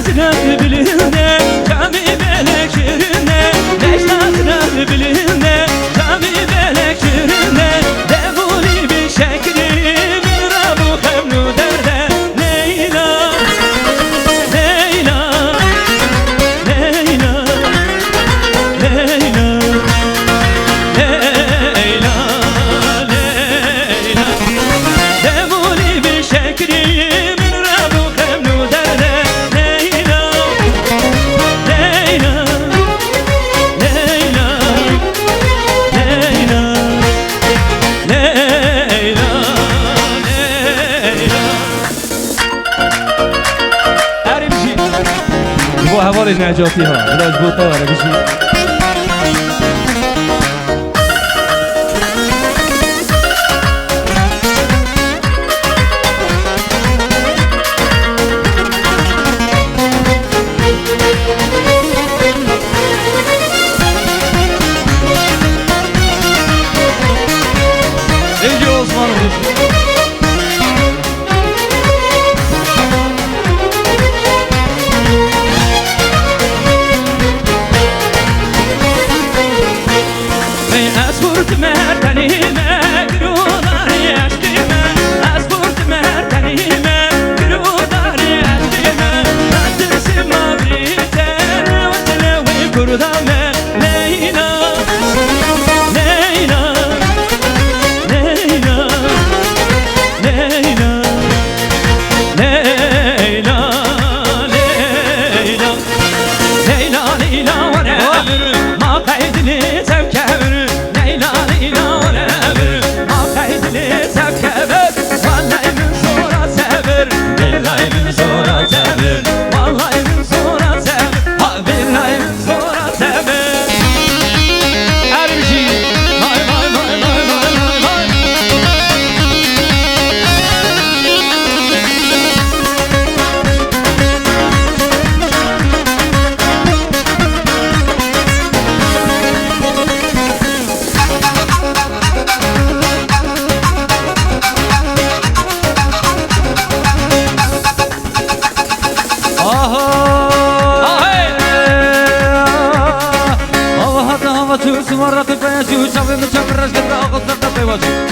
Neclasına bilinde Cami melek şirinde Neclasına bilinde Cami melek şirinde Devuli bir şekri Bir Rabu hemnu derde Leyla Leyla Leyla Leyla Leyla Leyla Devuli bir şekri bu havale Necati ha biraz bu tavara bir şey Ece Osman'ın Asfurt merdanime Gürudar yaştime Asfurt merdanime Gürudar yaştime Adresim mavriter Vatlevi kurdame Leyla Leyla Leyla Leyla Leyla Leyla Leyla Leyla whatever Ma kaydini sevkevir Leyla Leyla whatever Ma kaydini sevkevir Vallahi min sonra sever Billahi min sonra sever Vallahi min sonra sever Ha billahi min sonra sever Her bir şey Vay vay vay vay vay vay vay مرة تبين شو شافي من شافي الرجل ده أخذ